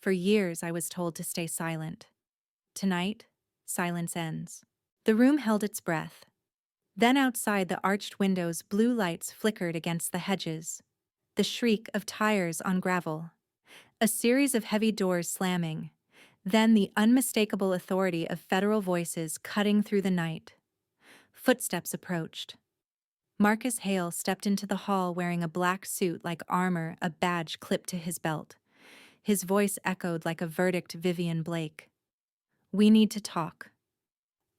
For years I was told to stay silent. Tonight, silence ends. The room held its breath. Then outside the arched windows, blue lights flickered against the hedges. The shriek of tires on gravel. A series of heavy doors slamming. Then the unmistakable authority of federal voices cutting through the night. Footsteps approached. Marcus Hale stepped into the hall wearing a black suit like armor, a badge clipped to his belt. His voice echoed like a verdict, Vivian Blake. We need to talk.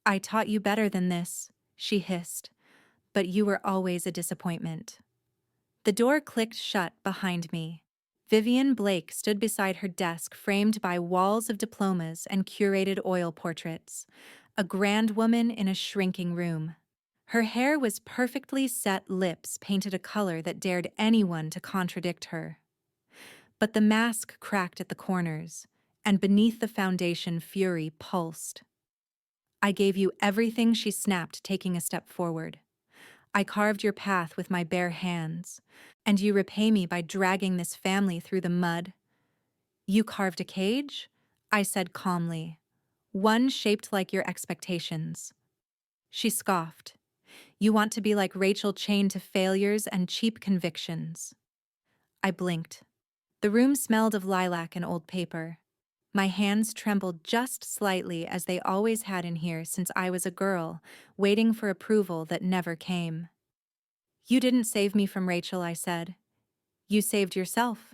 I taught you better than this, she hissed, but you were always a disappointment. The door clicked shut behind me. Vivian Blake stood beside her desk, framed by walls of diplomas and curated oil portraits, a grand woman in a shrinking room. Her hair was perfectly set, lips painted a color that dared anyone to contradict her. But the mask cracked at the corners, and beneath the foundation fury pulsed. I gave you everything, she snapped, taking a step forward. I carved your path with my bare hands, and you repay me by dragging this family through the mud. You carved a cage? I said calmly. One shaped like your expectations. She scoffed. You want to be like Rachel, chained to failures and cheap convictions. I blinked. The room smelled of lilac and old paper. My hands trembled just slightly, as they always had in here since I was a girl, waiting for approval that never came. You didn't save me from Rachel, I said. You saved yourself.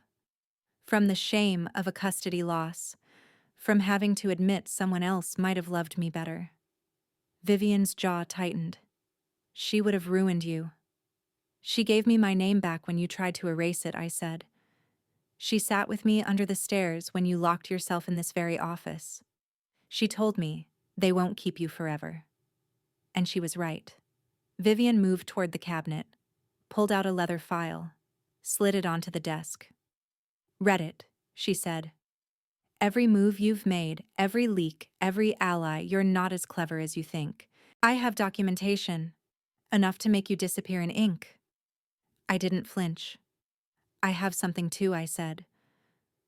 From the shame of a custody loss, from having to admit someone else might have loved me better. Vivian's jaw tightened. She would have ruined you. She gave me my name back when you tried to erase it, I said. She sat with me under the stairs when you locked yourself in this very office. She told me, they won't keep you forever. And she was right. Vivian moved toward the cabinet, pulled out a leather file, slid it onto the desk. Read it, she said. Every move you've made, every leak, every ally, you're not as clever as you think. I have documentation, enough to make you disappear in ink. I didn't flinch. I have something too, I said.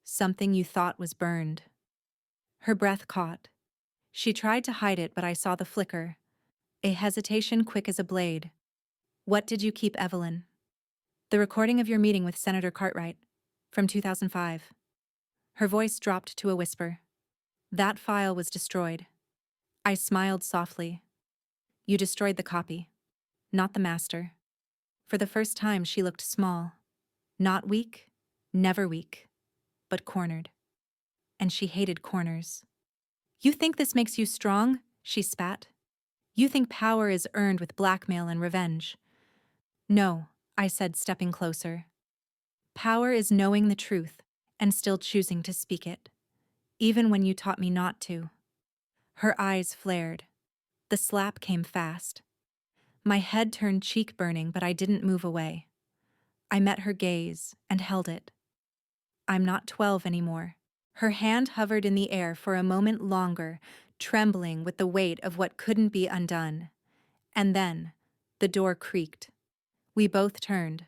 Something you thought was burned. Her breath caught. She tried to hide it, but I saw the flicker. A hesitation quick as a blade. What did you keep, Evelyn? The recording of your meeting with Senator Cartwright, from 2005. Her voice dropped to a whisper. That file was destroyed. I smiled softly. You destroyed the copy, not the master. For the first time, she looked small. Not weak, never weak, but cornered. And she hated corners. You think this makes you strong? She spat. You think power is earned with blackmail and revenge. No, I said, stepping closer. Power is knowing the truth and still choosing to speak it, even when you taught me not to. Her eyes flared. The slap came fast. My head turned cheek-burning, but I didn't move away. I met her gaze and held it. I'm not 12 anymore. Her hand hovered in the air for a moment longer, trembling with the weight of what couldn't be undone. And then, the door creaked. We both turned.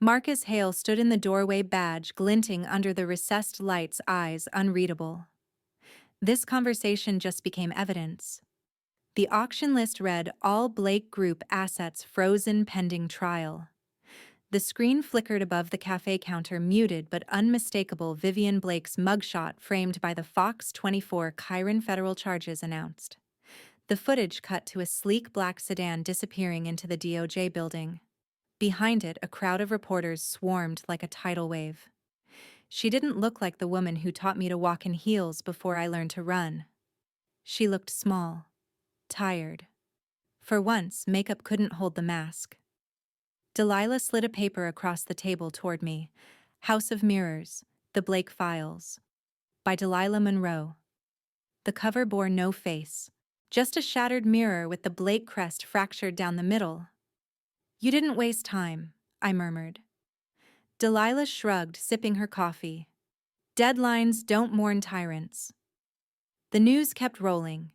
Marcus Hale stood in the doorway, badge glinting under the recessed lights, eyes unreadable. This conversation just became evidence. The auction list read, all Blake Group assets frozen pending trial. The screen flickered above the cafe counter, muted but unmistakable. Vivian Blake's mugshot framed by the Fox 24 Chiron federal charges announced. The footage cut to a sleek black sedan disappearing into the DOJ building. Behind it, a crowd of reporters swarmed like a tidal wave. She didn't look like the woman who taught me to walk in heels before I learned to run. She looked small, tired. For once, makeup couldn't hold the mask. Delilah slid a paper across the table toward me. House of Mirrors, The Blake Files. By Delilah Monroe. The cover bore no face, just a shattered mirror with the Blake crest fractured down the middle. You didn't waste time, I murmured. Delilah shrugged, sipping her coffee. Deadlines don't mourn tyrants. The news kept rolling.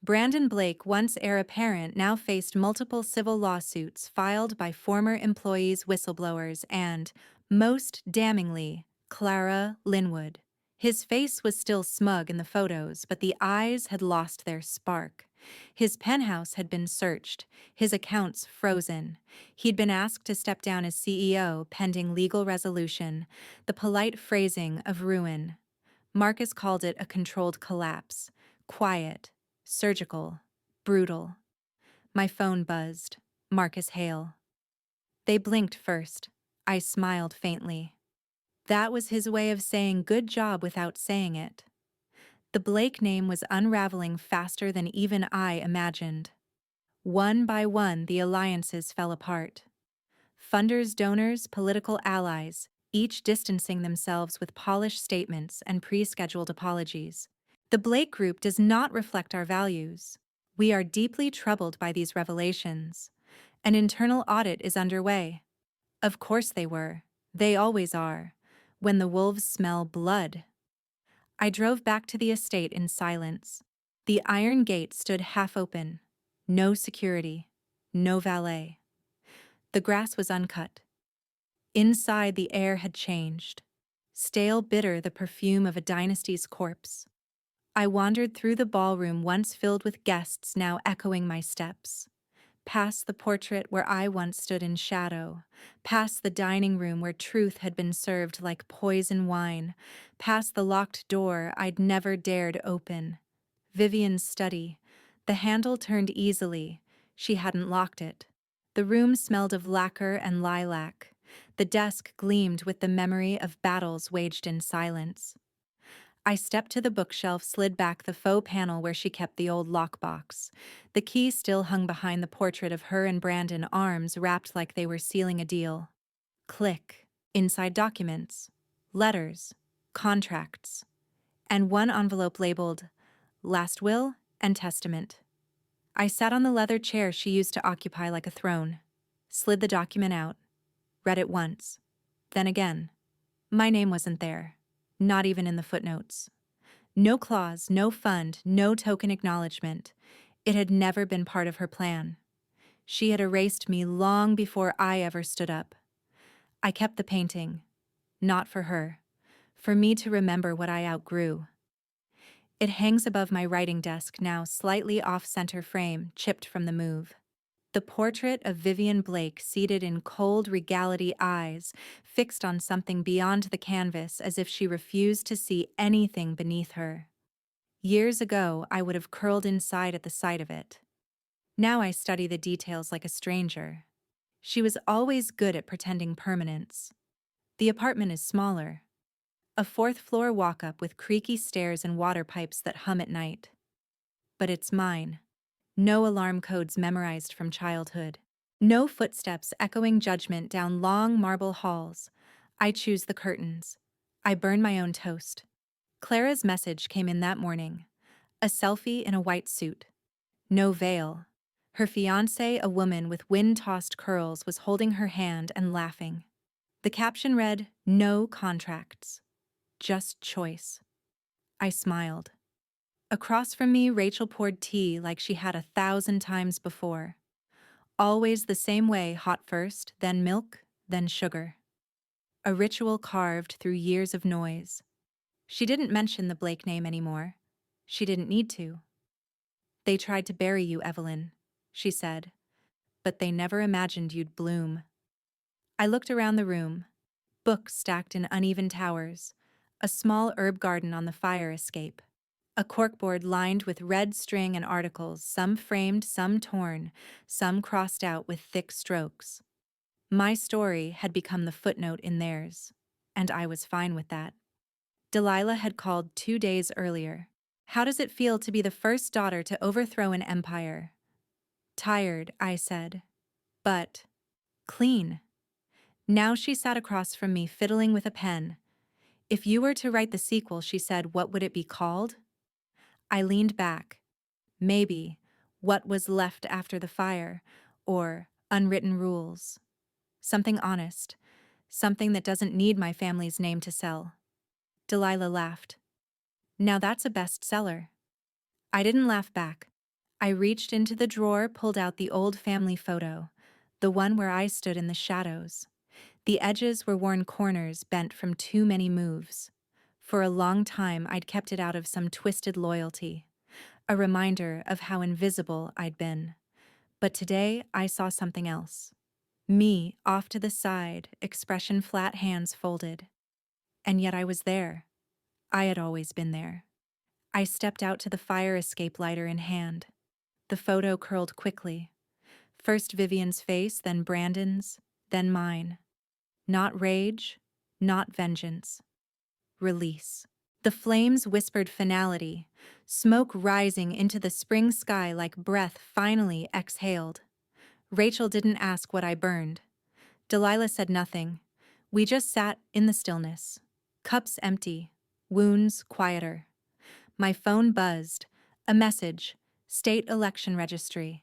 Brandon Blake, once heir apparent, now faced multiple civil lawsuits filed by former employees, whistleblowers, and, most damningly, Clara Linwood. His face was still smug in the photos, but the eyes had lost their spark. His penthouse had been searched, his accounts frozen. He'd been asked to step down as CEO pending legal resolution, the polite phrasing of ruin. Marcus called it a controlled collapse, quiet, surgical, brutal. My phone buzzed. Marcus Hale. They blinked first. I smiled faintly. That was his way of saying good job without saying it. The Blake name was unraveling faster than even I imagined. One by one, the alliances fell apart. Funders, donors, political allies, each distancing themselves with polished statements and pre-scheduled apologies. The Blake Group does not reflect our values. We are deeply troubled by these revelations. An internal audit is underway. Of course they were. They always are. When the wolves smell blood. I drove back to the estate in silence. The iron gate stood half open. No security. No valet. The grass was uncut. Inside, the air had changed. Stale, bitter, the perfume of a dynasty's corpse. I wandered through the ballroom once filled with guests now echoing my steps. Past the portrait where I once stood in shadow, past the dining room where truth had been served like poison wine, past the locked door I'd never dared open. Vivian's study. The handle turned easily. She hadn't locked it. The room smelled of lacquer and lilac. The desk gleamed with the memory of battles waged in silence. I stepped to the bookshelf, slid back the faux panel where she kept the old lockbox. The key still hung behind the portrait of her and Brandon, arms wrapped like they were sealing a deal. Click. Inside documents. Letters. Contracts. And one envelope labeled Last Will and Testament. I sat on the leather chair she used to occupy like a throne. Slid the document out. Read it once. Then again. My name wasn't there. Not even in the footnotes. No clause, no fund, no token acknowledgement. It had never been part of her plan. She had erased me long before I ever stood up. I kept the painting. Not for her. For me to remember what I outgrew. It hangs above my writing desk now, slightly off-center frame, chipped from the move. The portrait of Vivian Blake seated in cold regality, eyes fixed on something beyond the canvas as if she refused to see anything beneath her. Years ago, I would have curled inside at the sight of it. Now I study the details like a stranger. She was always good at pretending permanence. The apartment is smaller. A fourth-floor walk-up with creaky stairs and water pipes that hum at night. But it's mine. No alarm codes memorized from childhood. No footsteps echoing judgment down long marble halls. I choose the curtains. I burn my own toast. Clara's message came in that morning. A selfie in a white suit. No veil. Her fiancé, a woman with wind-tossed curls, was holding her hand and laughing. The caption read, "No contracts. Just choice." I smiled. Across from me, Rachel poured tea like she had 1,000 times before. Always the same way, hot first, then milk, then sugar. A ritual carved through years of noise. She didn't mention the Blake name anymore. She didn't need to. "They tried to bury you, Evelyn," she said, "but they never imagined you'd bloom." I looked around the room. Books stacked in uneven towers. A small herb garden on the fire escape. A corkboard lined with red string and articles, some framed, some torn, some crossed out with thick strokes. My story had become the footnote in theirs, and I was fine with that. Delilah had called 2 days earlier. "How does it feel to be the first daughter to overthrow an empire?" "Tired," I said, "but clean." Now she sat across from me, fiddling with a pen. "If you were to write the sequel," she said, "what would it be called?" I leaned back. Maybe, "What Was Left After the Fire," or "Unwritten Rules." Something honest. Something that doesn't need my family's name to sell. Delilah laughed. "Now that's a bestseller." I didn't laugh back. I reached into the drawer, pulled out the old family photo, the one where I stood in the shadows. The edges were worn corners bent from too many moves. For a long time, I'd kept it out of some twisted loyalty, a reminder of how invisible I'd been. But today, I saw something else. Me, off to the side, expression flat, hands folded. And yet I was there. I had always been there. I stepped out to the fire escape, lighter in hand. The photo curled quickly. First Vivian's face, then Brandon's, then mine. Not rage, not vengeance. Release. The flames whispered finality, smoke rising into the spring sky like breath finally exhaled. Rachel didn't ask what I burned. Delilah said nothing. We just sat in the stillness. Cups empty, wounds quieter. My phone buzzed. A message. State Election Registry.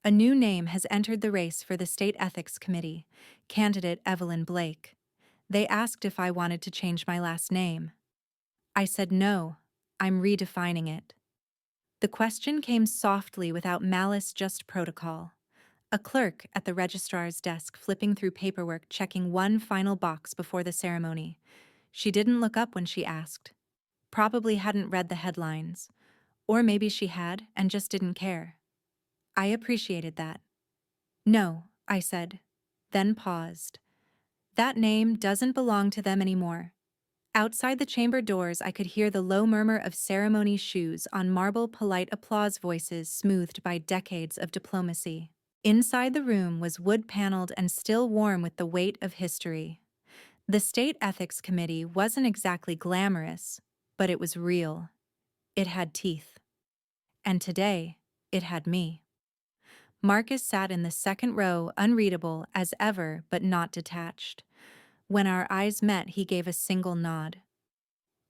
A new name has entered the race for the State Ethics Committee. Candidate Evelyn Blake. They asked if I wanted to change my last name. I said no. I'm redefining it. The question came softly, without malice, just protocol. A clerk at the registrar's desk, flipping through paperwork, checking one final box before the ceremony. She didn't look up when she asked. Probably hadn't read the headlines. Or maybe she had and just didn't care. I appreciated that. No, I said, then paused. That name doesn't belong to them anymore. Outside the chamber doors, I could hear the low murmur of ceremony shoes on marble, polite applause voices smoothed by decades of diplomacy. Inside the room was wood-paneled and still warm with the weight of history. The State Ethics Committee wasn't exactly glamorous, but it was real. It had teeth. And today, it had me. Marcus sat in the second row, unreadable as ever, but not detached. When our eyes met, he gave a single nod.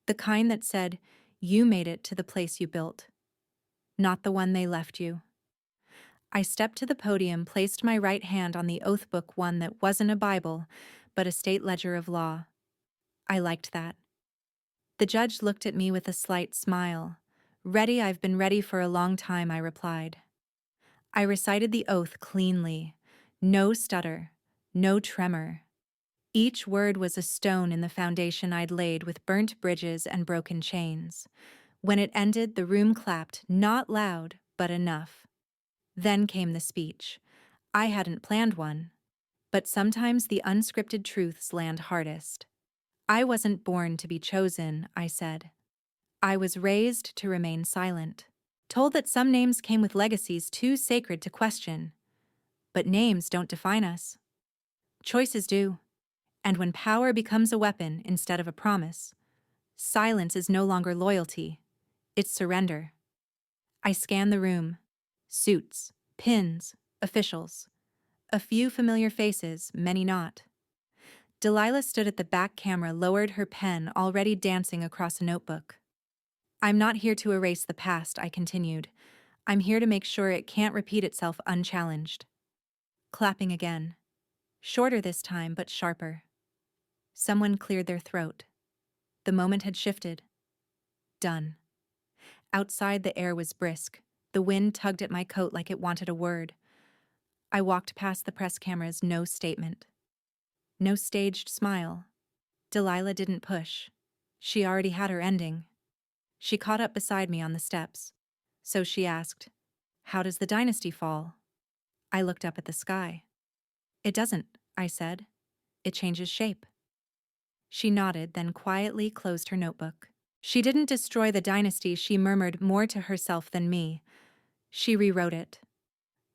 The kind that said, "You made it to the place you built. Not the one they left you." I stepped to the podium, placed my right hand on the oath book, one that wasn't a Bible, but a state ledger of law. I liked that. The judge looked at me with a slight smile. "Ready, I've been ready for a long time," I replied. I recited the oath cleanly. No stutter, no tremor. Each word was a stone in the foundation I'd laid with burnt bridges and broken chains. When it ended, the room clapped, not loud, but enough. Then came the speech. I hadn't planned one. But sometimes the unscripted truths land hardest. I wasn't born to be chosen, I said. I was raised to remain silent. Told that some names came with legacies too sacred to question. But names don't define us. Choices do. And when power becomes a weapon instead of a promise, silence is no longer loyalty, it's surrender. I scanned the room. Suits, pins, officials. A few familiar faces, many not. Delilah stood at the back camera, lowered her pen, already dancing across a notebook. "I'm not here to erase the past," I continued. "I'm here to make sure it can't repeat itself unchallenged." Clapping again. Shorter this time, but sharper. Someone cleared their throat. The moment had shifted. Done. Outside, the air was brisk. The wind tugged at my coat like it wanted a word. I walked past the press cameras, no statement. No staged smile. Delilah didn't push. She already had her ending. She caught up beside me on the steps. So she asked, "How does the dynasty fall?" I looked up at the sky. "It doesn't," I said. "It changes shape." She nodded, then quietly closed her notebook. She didn't destroy the dynasty, she murmured, more to herself than me. She rewrote it.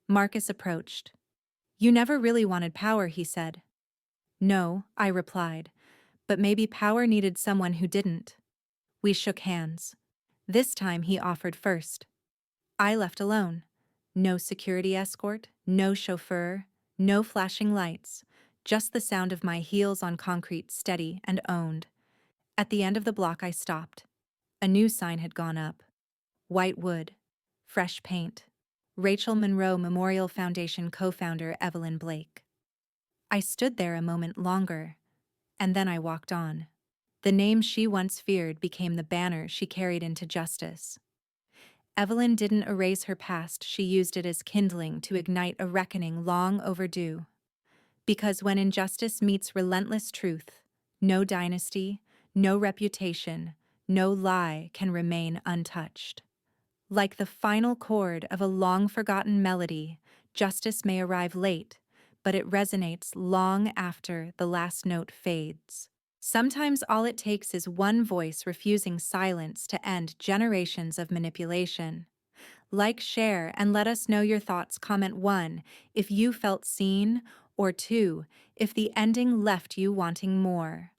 Marcus approached. "You never really wanted power," he said. "No," I replied, "but maybe power needed someone who didn't." We shook hands. This time he offered first. I left alone. No security escort, no chauffeur, no flashing lights, just the sound of my heels on concrete, steady and owned. At the end of the block I stopped. A new sign had gone up. White wood. Fresh paint. Rachel Monroe Memorial Foundation co-founder Evelyn Blake. I stood there a moment longer, and then I walked on. The name she once feared became the banner she carried into justice. Evelyn didn't erase her past, she used it as kindling to ignite a reckoning long overdue. Because when injustice meets relentless truth, no dynasty, no reputation, no lie can remain untouched. Like the final chord of a long-forgotten melody, justice may arrive late, but it resonates long after the last note fades. Sometimes all it takes is one voice refusing silence to end generations of manipulation. Like, share, and let us know your thoughts. Comment 1 if you felt seen, or 2 if the ending left you wanting more.